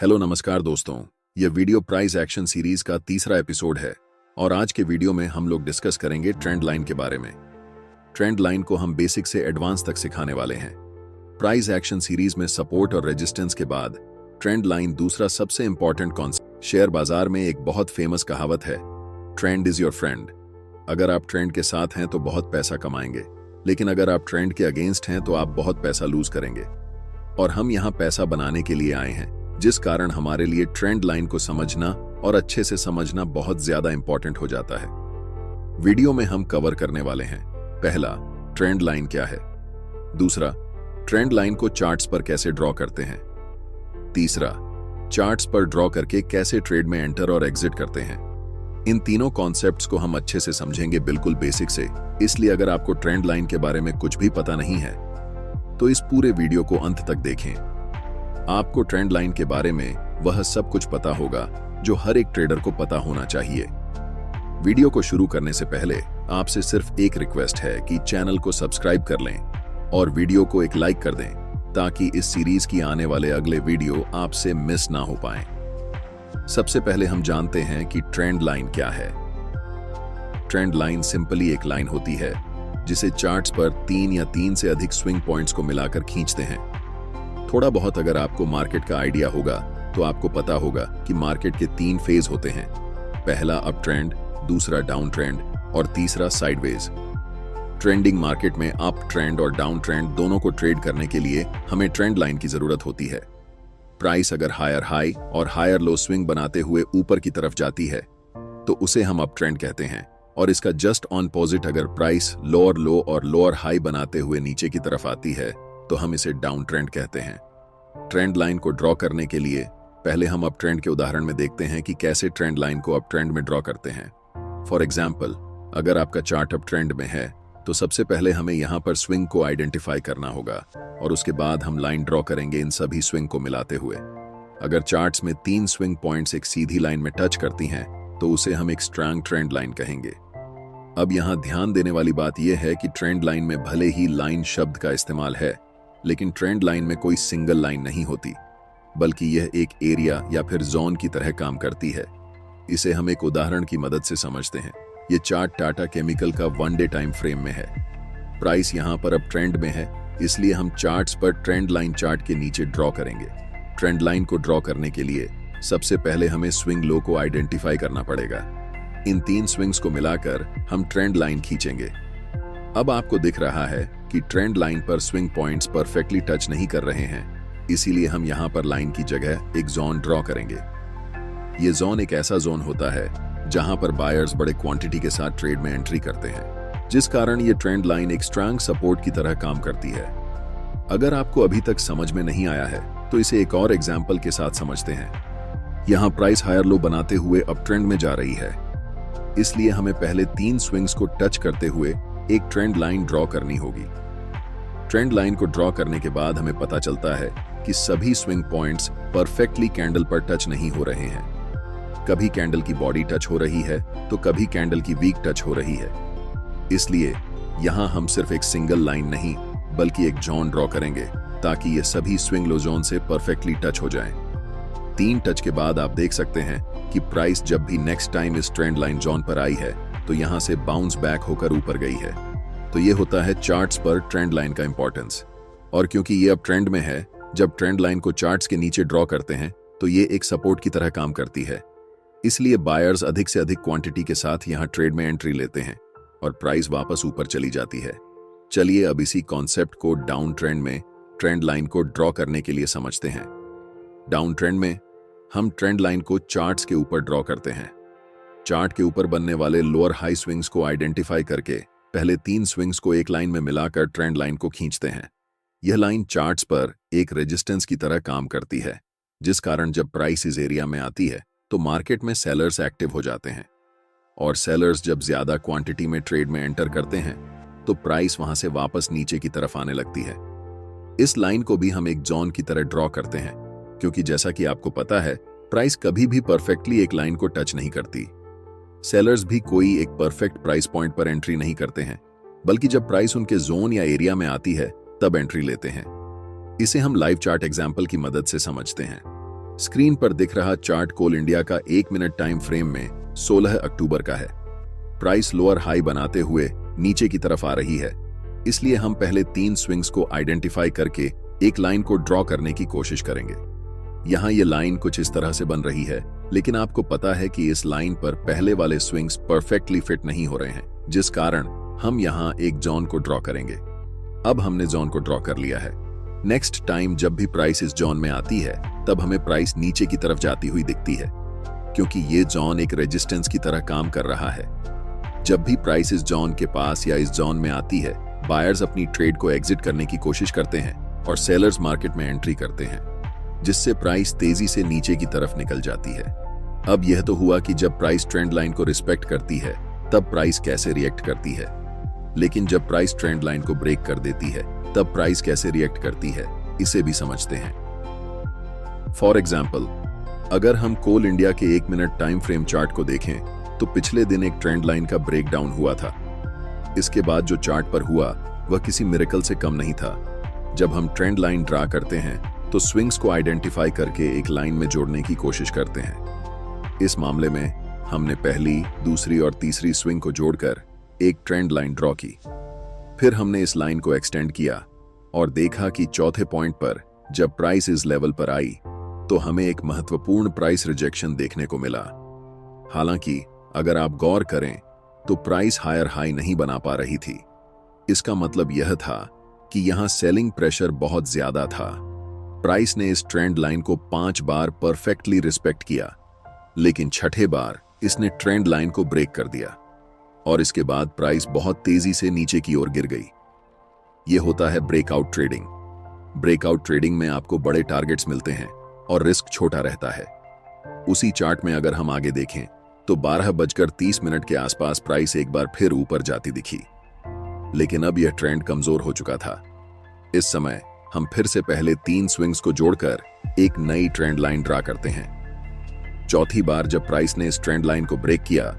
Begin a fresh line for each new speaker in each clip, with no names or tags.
Hello नमस्कार दोस्तों, ये वीडियो प्राइस एक्शन सीरीज का तीसरा एपिसोड है और आज के वीडियो में हम लोग डिस्कस करेंगे ट्रेंड लाइन के बारे में। ट्रेंड लाइन को हम बेसिक से एडवांस तक सिखाने वाले हैं। प्राइस एक्शन सीरीज में सपोर्ट और रेजिस्टेंस के बाद ट्रेंड लाइन दूसरा सबसे इंपॉर्टेंट कॉन्सेप्ट। शेयर बाजार में एक बहुत फेमस कहावत है, ट्रेंड इज योर फ्रेंड। अगर आप ट्रेंड के साथ हैं तो बहुत पैसा कमाएंगे, लेकिन अगर आप ट्रेंड के अगेंस्ट हैं तो आप बहुत पैसा लूज करेंगे। और हम यहाँ पैसा बनाने के लिए आए हैं, जिस कारण हमारे लिए ट्रेंड लाइन को समझना और अच्छे से समझना बहुत ज्यादा इंपॉर्टेंट हो जाता है। वीडियो में हम कवर करने वाले हैं, पहला, ट्रेंड लाइन क्या है। दूसरा, ट्रेंड लाइन को चार्ट्स पर कैसे ड्रॉ करते हैं। तीसरा, चार्ट्स पर ड्रॉ करके कैसे ट्रेड में एंटर और एग्जिट करते हैं। इन तीनों कॉन्सेप्ट्स को हम अच्छे से समझेंगे, बिल्कुल बेसिक से। इसलिए अगर आपको ट्रेंड लाइन के बारे में कुछ भी पता नहीं है तो इस पूरे वीडियो को अंत तक देखें। आपको ट्रेंड लाइन के बारे में वह सब कुछ पता होगा जो हर एक ट्रेडर को पता होना चाहिए। वीडियो को शुरू करने से पहले आपसे सिर्फ एक रिक्वेस्ट है कि चैनल को सब्सक्राइब कर लें और वीडियो को एक लाइक कर दें, ताकि इस सीरीज की आने वाले अगले वीडियो आपसे मिस ना हो पाएं। सबसे पहले हम जानते हैं कि ट्रेंड लाइन क्या है। ट्रेंड लाइन सिंपली एक लाइन होती है जिसे चार्ट्स पर 3 या 3 से अधिक स्विंग पॉइंट्स को मिलाकर खींचते हैं। थोड़ा बहुत अगर आपको मार्केट का आइडिया होगा तो आपको पता होगा कि मार्केट के 3 फेज होते हैं, पहला अप ट्रेंड, दूसरा डाउन ट्रेंड और तीसरा साइडवेज। ट्रेंडिंग मार्केट में अप ट्रेंड और डाउन ट्रेंड दोनों को ट्रेड करने के लिए हमें ट्रेंड लाइन की जरूरत होती है। प्राइस अगर हायर हाई और हायर लो स्विंग बनाते हुए ऊपर की तरफ जाती है तो उसे हम अप ट्रेंड कहते हैं, और इसका जस्ट ऑपोजिट अगर प्राइस लोअर लो और लोअर हाई बनाते हुए नीचे की तरफ आती है तो हम इसे डाउन ट्रेंड कहते हैं। ट्रेंड लाइन को ड्रॉ करने के लिए पहले हम अप ट्रेंड के उदाहरण में देखते हैं कि कैसे ट्रेंड लाइन को अप ट्रेंड में ड्रॉ करते हैं। फॉर एग्जाम्पल, अगर आपका चार्ट अप ट्रेंड में है तो सबसे पहले हमें यहाँ पर स्विंग को आइडेंटिफाई करना होगा और उसके बाद हम लाइन ड्रॉ करेंगे इन सभी स्विंग को मिलाते हुए। अगर चार्ट्स में 3 स्विंग पॉइंट्स एक सीधी लाइन में टच करती हैं तो उसे हम एक स्ट्रांग ट्रेंड लाइन कहेंगे। अब यहाँ ध्यान देने वाली बात यह है कि ट्रेंड लाइन में भले ही लाइन शब्द का इस्तेमाल है, लेकिन ट्रेंड लाइन में कोई सिंगल लाइन नहीं होती, बल्कि यह एक एरिया या फिर जोन की तरह काम करती है। इसे हम एक उदाहरण की मदद से समझते हैं। यह चार्ट टाटा केमिकल का 1 डे टाइम फ्रेम में है। प्राइस यहाँ पर अब ट्रेंड में है, इसलिए हम चार्ट्स पर ट्रेंड लाइन चार्ट के नीचे ड्रॉ करेंगे। ट्रेंड लाइन को ड्रॉ करने के लिए सबसे पहले हमें स्विंग लो को आइडेंटिफाई करना पड़ेगा। इन 3 स्विंग्स को मिलाकर हम ट्रेंड लाइन खींचेंगे। अब आपको दिख रहा है कि ट्रेंड लाइन पर स्विंग पॉइंट्स परफेक्टली टच नहीं कर रहे हैं, इसीलिए हम यहाँ पर लाइन की जगह एक जोन ड्रॉ करेंगे। ये जोन एक ऐसा जोन होता है जहां पर बायर्स बड़े क्वांटिटी के साथ ट्रेड में एंट्री करते हैं, जिस कारण ये ट्रेंड लाइन एक स्ट्रांग सपोर्ट की तरह काम करती है। अगर आपको अभी तक समझ में नहीं आया है तो इसे एक और एग्जाम्पल के साथ समझते हैं। यहाँ प्राइस हायर लो बनाते हुए अप ट्रेंड में जा रही है, इसलिए हमें पहले 3 स्विंग्स को टच करते हुए एक ट्रेंड लाइन ड्रॉ करनी होगी। ट्रेंड लाइन को ड्रॉ करने के बाद हमें पता चलता है कि सभी स्विंग पॉइंट्स परफेक्टली कैंडल पर टच नहीं हो रहे हैं। कभी कैंडल की बॉडी टच हो रही है तो कभी कैंडल की वीक टच हो रही है। इसलिए यहां हम सिर्फ एक सिंगल लाइन नहीं बल्कि एक जोन ड्रॉ करेंगे ताकि ये सभी स्विंग लो जोन से परफेक्टली टच हो जाएं। 3 टच के बाद आप देख सकते हैं कि प्राइस जब भी नेक्स्ट टाइम इस ट्रेंड लाइन जोन पर आई है तो यहां से बाउंस बैक होकर ऊपर गई है। तो ये होता है चार्ट्स पर ट्रेंड लाइन का इंपॉर्टेंस। और क्योंकि ये अब ट्रेंड में है, जब ट्रेंड लाइन को चार्ट्स के नीचे ड्रॉ करते हैं तो ये एक सपोर्ट की तरह काम करती है। इसलिए बायर्स अधिक से अधिक क्वांटिटी के साथ यहाँ ट्रेड में एंट्री लेते हैं और प्राइस वापस ऊपर चली जाती है। चलिए अब इसी कॉन्सेप्ट को डाउन ट्रेंड में ट्रेंड लाइन को ड्रॉ करने के लिए समझते हैं। डाउन ट्रेंड में हम ट्रेंड लाइन को चार्ट्स के ऊपर ड्रॉ करते हैं। चार्ट के ऊपर बनने वाले लोअर हाई स्विंग्स को आइडेंटिफाई करके पहले 3 स्विंग्स को एक लाइन में मिलाकर ट्रेंड लाइन को खींचते हैं। यह लाइन चार्ट्स पर एक रेजिस्टेंस की तरह काम करती है, जिस कारण जब प्राइस इस एरिया में आती है तो मार्केट में सेलर्स एक्टिव हो जाते हैं, और सेलर्स जब ज्यादा क्वांटिटी में ट्रेड में एंटर करते हैं तो प्राइस वहां से वापस नीचे की तरफ आने लगती है। इस लाइन को भी हम एक जोन की तरह ड्रॉ करते हैं, क्योंकि जैसा कि आपको पता है प्राइस कभी भी परफेक्टली एक लाइन को टच नहीं करती। सेलर्स भी कोई एक परफेक्ट प्राइस पॉइंट पर एंट्री नहीं करते हैं, बल्कि जब प्राइस उनके जोन या एरिया में आती है तब एंट्री लेते हैं। इसे हम लाइव चार्ट एग्जाम्पल की मदद से समझते हैं। स्क्रीन पर दिख रहा चार्ट कोल इंडिया का 1 मिनट टाइम फ्रेम में 16 अक्टूबर का है। प्राइस लोअर हाई बनाते हुए नीचे की तरफ आ रही है, इसलिए हम पहले 3 स्विंग्स को आइडेंटिफाई करके एक लाइन को ड्रॉ करने की कोशिश करेंगे। यहाँ ये लाइन कुछ इस तरह से बन रही है, लेकिन आपको पता है कि इस लाइन पर पहले वाले स्विंग्स परफेक्टली फिट नहीं हो रहे हैं, जिस कारण हम यहाँ एक जोन को ड्रॉ करेंगे। अब हमने जोन को ड्रॉ कर लिया है। नेक्स्ट टाइम जब भी प्राइस इस जोन में आती है, तब हमें प्राइस नीचे की तरफ जाती हुई दिखती है, क्योंकि ये जोन एक रेजिस्टेंस की तरह काम कर रहा है। जब भी प्राइस इस जोन के पास या इस जोन में आती है, बायर्स अपनी ट्रेड को एग्जिट करने की कोशिश करते हैं और सेलर्स मार्केट में एंट्री करते हैं, जिससे प्राइस तेजी से नीचे की तरफ निकल जाती है। अब यह तो हुआ कि जब प्राइस ट्रेंड लाइन को रिस्पेक्ट करती है, तब प्राइस कैसे रिएक्ट करती है। लेकिन जब प्राइस ट्रेंड लाइन को ब्रेक कर देती है, तब प्राइस कैसे रिएक्ट करती है, इसे भी समझते हैं। फॉर एग्जाम्पल, अगर हम कोल इंडिया के 1 मिनट टाइम फ्रेम चार्ट को देखें, तो पिछले दिन एक ट्रेंड लाइन का ब्रेकडाउन हुआ था। इसके बाद जो चार्ट पर हुआ वह किसी मिरेकल से कम नहीं था। जब हम ट्रेंड लाइन ड्रा करते हैं, तो स्विंग्स को आइडेंटिफाई करके एक लाइन में जोड़ने की कोशिश करते हैं। इस मामले में हमने पहली, दूसरी और तीसरी स्विंग को जोड़कर एक ट्रेंड लाइन ड्रॉ की। फिर हमने इस लाइन को एक्सटेंड किया और देखा कि चौथे पॉइंट पर जब प्राइस इस लेवल पर आई, तो हमें एक महत्वपूर्ण प्राइस रिजेक्शन देखने को मिला। हालांकि अगर आप गौर करें, तो प्राइस हायर हाई नहीं बना पा रही थी। इसका मतलब यह था कि यहां सेलिंग प्रेशर बहुत ज्यादा था। प्राइस ने इस ट्रेंड लाइन को 5 बार परफेक्टली रिस्पेक्ट किया, लेकिन छठे बार इसने ट्रेंड लाइन को ब्रेक कर दिया और इसके बाद प्राइस बहुत तेजी से नीचे की ओर गिर गई। यह होता है ब्रेकआउट ट्रेडिंग। ब्रेकआउट ट्रेडिंग में आपको बड़े टारगेट्स मिलते हैं और रिस्क छोटा रहता है। उसी चार्ट में अगर हम आगे देखें, तो 12:30 के आसपास प्राइस एक बार फिर ऊपर जाती दिखी, लेकिन अब यह ट्रेंड कमजोर हो चुका था। इस समय हम फिर से पहले 3 स्विंग्स को जोड़कर एक नई ट्रेंड लाइन ड्रा करते हैं। चौथी बार जब प्राइस ने इस ट्रेंड लाइन को ब्रेक किया,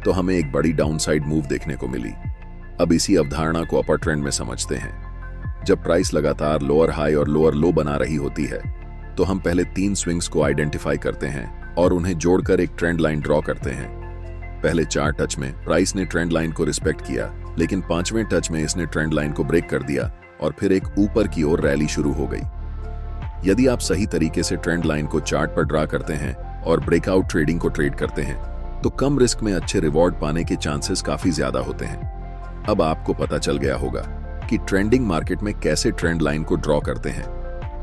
तो हमें एक बड़ी डाउनसाइड मूव देखने को मिली। अब इसी अवधारणा को अपर ट्रेंड में समझते हैं। जब प्राइस लगातार लोअर हाई और लोअर लो बना रही होती है, तो हम पहले 3 स्विंग्स को आइडेंटिफाई करते हैं और उन्हें जोड़कर एक ट्रेंड लाइन ड्रॉ करते हैं। पहले 4 टच में प्राइस ने ट्रेंड लाइन को रिस्पेक्ट किया, लेकिन 5वें टच में इसने ट्रेंड लाइन को ब्रेक कर दिया और फिर एक ऊपर की ओर रैली शुरू हो गई। यदि आप सही तरीके से ट्रेंड लाइन को चार्ट पर ड्रा करते हैं और ब्रेकआउट ट्रेडिंग को ट्रेड करते हैं, तो कम रिस्क में अच्छे रिवॉर्ड पाने के चांसेस काफी ज्यादा होते हैं। अब आपको पता चल गया होगा कि ट्रेंडिंग मार्केट में कैसे ट्रेंड लाइन को ड्रॉ करते हैं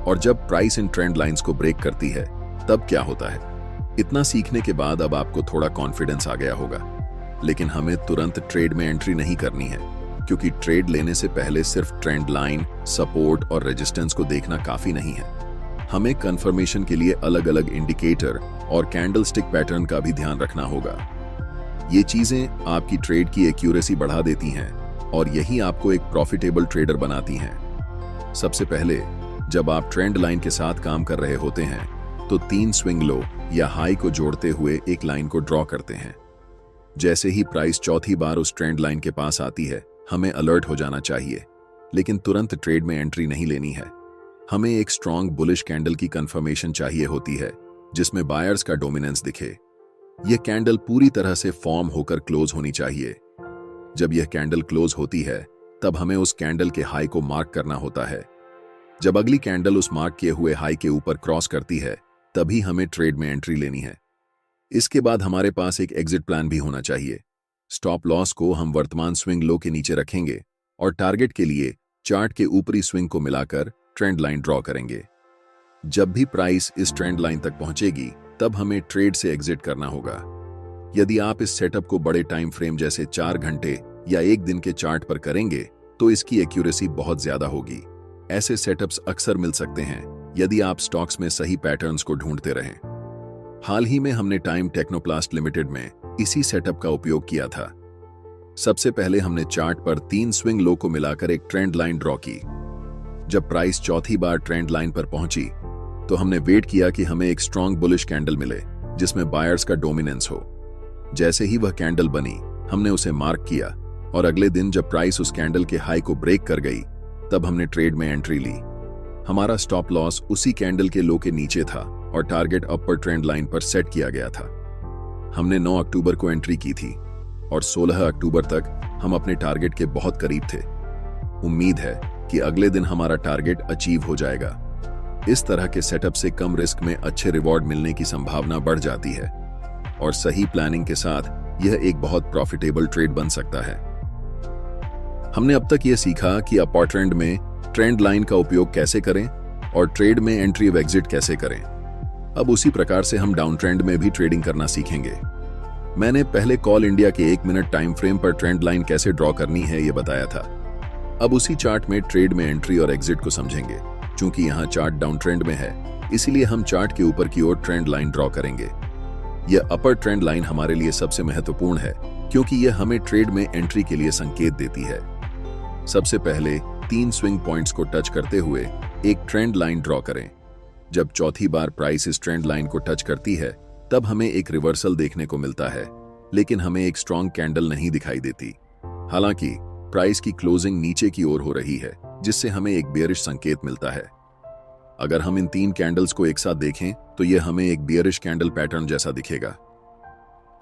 और जब प्राइस इन ट्रेंड लाइंस को ब्रेक करती है, तब क्या होता है। इतना सीखने के बाद अब आपको थोड़ा कॉन्फिडेंस आ गया होगा, लेकिन हमें तुरंत ट्रेड में एंट्री नहीं करनी है, क्योंकि ट्रेड लेने से पहले सिर्फ ट्रेंड लाइन, सपोर्ट और रेजिस्टेंस को देखना काफी नहीं है। हमें कंफर्मेशन के लिए अलग अलग इंडिकेटर और कैंडलस्टिक पैटर्न का भी ध्यान रखना होगा। ये चीजें आपकी ट्रेड की एक्यूरेसी बढ़ा देती हैं और यही आपको एक प्रॉफिटेबल ट्रेडर बनाती हैं। सबसे पहले जब आप ट्रेंड लाइन के साथ काम कर रहे होते हैं, तो 3 स्विंग लो या हाई को जोड़ते हुए एक लाइन को ड्रॉ करते हैं। जैसे ही प्राइस चौथी बार उस ट्रेंड लाइन के पास आती है, हमें अलर्ट हो जाना चाहिए, लेकिन तुरंत ट्रेड में एंट्री नहीं लेनी है। हमें एक स्ट्रॉन्ग बुलिश कैंडल की कंफर्मेशन चाहिए होती है, जिसमें बायर्स का डोमिनेंस दिखे। यह कैंडल पूरी तरह से फॉर्म होकर क्लोज होनी चाहिए। जब यह कैंडल क्लोज होती है, तब हमें उस कैंडल के हाई को मार्क करना होता है। जब अगली कैंडल उस मार्क किए हुए हाई के ऊपर क्रॉस करती है, तभी हमें ट्रेड में एंट्री लेनी है। इसके बाद हमारे पास एक एग्जिट प्लान भी होना चाहिए। स्टॉप लॉस को हम वर्तमान स्विंग लो के नीचे रखेंगे और टारगेट के लिए चार्ट के ऊपरी स्विंग को मिलाकर ट्रेंड लाइन ड्रॉ करेंगे। जब भी प्राइस इस ट्रेंड लाइन तक पहुंचेगी, तब हमें ट्रेड से एग्जिट करना होगा। यदि आप इस सेटअप को बड़े टाइम फ्रेम जैसे 4 घंटे या 1 दिन के चार्ट पर करेंगे, तो इसकी एक्यूरेसी बहुत ज्यादा होगी। ऐसे सेटअप्स अक्सर मिल सकते हैं यदि आप स्टॉक्स में सही पैटर्न्स को ढूंढते रहें। हाल ही में हमने टाइम टेक्नोप्लास्ट लिमिटेड में इसी सेटअप का उपयोग किया था। सबसे पहले हमने चार्ट पर 3 स्विंग लो को मिलाकर एक ट्रेंड लाइन ड्रॉ की। जब प्राइस चौथी बार ट्रेंड लाइन पर पहुंची, तो हमने वेट किया कि हमें एक स्ट्रॉन्ग बुलिश कैंडल मिले, जिसमें बायर्स का डोमिनेंस हो। जैसे ही वह कैंडल बनी, हमने उसे मार्क किया और अगले दिन जब प्राइस उस कैंडल के हाई को ब्रेक कर गई, तब हमने ट्रेड में एंट्री ली। हमारा स्टॉप लॉस उसी कैंडल के लो के नीचे था और टारगेट अपर ट्रेंड लाइन पर सेट किया गया था। हमने 9 अक्टूबर को एंट्री की थी और 16 अक्टूबर तक हम अपने टारगेट के बहुत करीब थे। उम्मीद है कि अगले दिन हमारा टारगेट अचीव हो जाएगा। इस तरह के सेटअप से कम रिस्क में अच्छे रिवॉर्ड मिलने की संभावना बढ़ जाती है और सही प्लानिंग के साथ यह एक बहुत प्रॉफिटेबल ट्रेड बन सकता है। हमने अब तक यह सीखा कि अपर ट्रेंड में ट्रेंड लाइन का उपयोग कैसे करें और ट्रेड में एंट्री और एग्जिट कैसे करें। अब उसी प्रकार से हम डाउन ट्रेंड में भी ट्रेडिंग करना सीखेंगे। मैंने पहले कॉल इंडिया के 1 मिनट टाइम फ्रेम पर ट्रेंड लाइन कैसे ड्रॉ करनी है यह बताया था। अब उसी चार्ट में ट्रेड में एंट्री और एग्जिट को समझेंगे। चूंकि यहाँ चार्ट डाउन ट्रेंड में है, इसीलिए हम चार्ट के ऊपर की ओर ट्रेंड लाइन ड्रॉ करेंगे। यह अपर ट्रेंड लाइन हमारे लिए सबसे महत्वपूर्ण है क्योंकि यह हमें ट्रेड में एंट्री के लिए संकेत देती है। सबसे पहले 3 स्विंग पॉइंट्स को टच करते हुए एक ट्रेंड लाइन ड्रॉ करें। जब चौथी बार प्राइस इस ट्रेंड लाइन को टच करती है, तब हमें एक रिवर्सल देखने को मिलता है, लेकिन हमें एक स्ट्रॉन्ग कैंडल नहीं दिखाई देती। हालांकि प्राइस की क्लोजिंग नीचे की ओर हो रही है, जिससे हमें एक बेयरिश संकेत मिलता है। अगर हम इन 3 कैंडल्स को एक साथ देखें तो यह हमें एक बेयरिश कैंडल पैटर्न जैसा दिखेगा।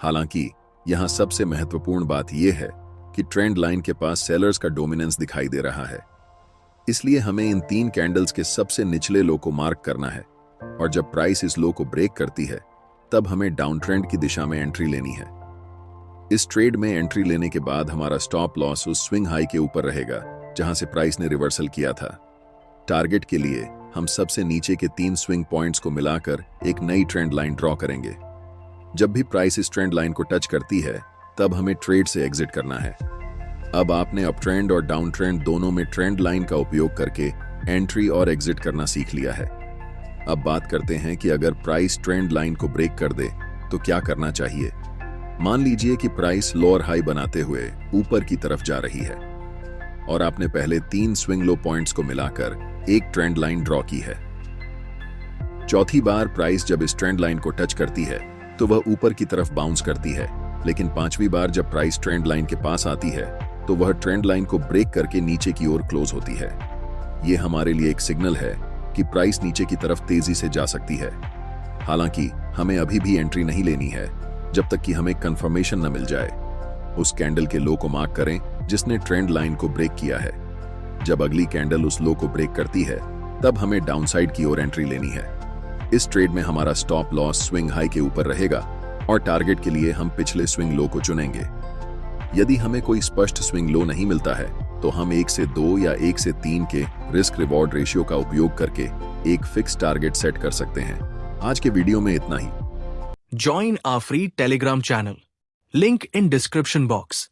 हालांकि यहां सबसे महत्वपूर्ण बात यह है कि ट्रेंड लाइन के पास सेलर्स का डोमिनेंस दिखाई दे रहा है, इसलिए हमें इन 3 कैंडल्स के सबसे निचले लो को मार्क करना है और जब प्राइस इस लो को ब्रेक करती है, तब हमें डाउन ट्रेंड की दिशा में एंट्री लेनी है। इस ट्रेड में एंट्री लेने के बाद हमारा स्टॉप लॉस उस स्विंग हाई के ऊपर रहेगा जहां से प्राइस ने रिवर्सल किया था। टारगेट के लिए हम सबसे नीचे के 3 स्विंग पॉइंट्स को मिलाकर एक नई ट्रेंड लाइन ड्रॉ करेंगे। जब भी प्राइस इस ट्रेंड लाइन को टच करती है, तब हमें ट्रेड से एग्जिट करना है। अब आपने अप ट्रेंड और डाउन ट्रेंड दोनों में ट्रेंड लाइन का उपयोग करके एंट्री और एग्जिट करना सीख लिया है। अब बात करते हैं कि अगर प्राइस ट्रेंड लाइन को ब्रेक कर दे तो क्या करना चाहिए। मान लीजिए कि प्राइस लोअर हाई बनाते हुए ऊपर की तरफ जा रही है और आपने पहले 3 स्विंग लो पॉइंट्स को मिलाकर एक ट्रेंड लाइन ड्रॉ की है। चौथी बार प्राइस जब इस ट्रेंड लाइन को टच करती है तो वह ऊपर की तरफ बाउंस करती है, लेकिन 5वीं बार जब प्राइस ट्रेंड लाइन के पास आती है तो वह ट्रेंड लाइन को ब्रेक करके नीचे की ओर क्लोज होती है। यह हमारे लिए एक सिग्नल है कि प्राइस नीचे की तरफ तेजी से जा सकती है। हालांकि हमें अभी भी एंट्री नहीं लेनी है जब तक कि हमें कंफर्मेशन न मिल जाए। उस कैंडल के लो को मार्क करें जिसने ट्रेंड लाइन को ब्रेक किया है। जब अगली कैंडल उस लो को ब्रेक करती है, तब हमें डाउनसाइड की ओर एंट्री लेनी है। इस ट्रेड में हमारा स्टॉप लॉस स्विंग हाई के ऊपर रहेगा और टारगेट के लिए हम पिछले स्विंग लो को चुनेंगे। यदि हमें कोई स्पष्ट स्विंग लो नहीं मिलता है तो हम 1 से 2 या 1 से 3 के रिस्क रिवॉर्ड रेशियो का उपयोग करके एक फिक्स टारगेट सेट कर सकते हैं। आज के वीडियो में इतना ही।
Join our free Telegram channel. Link in description box.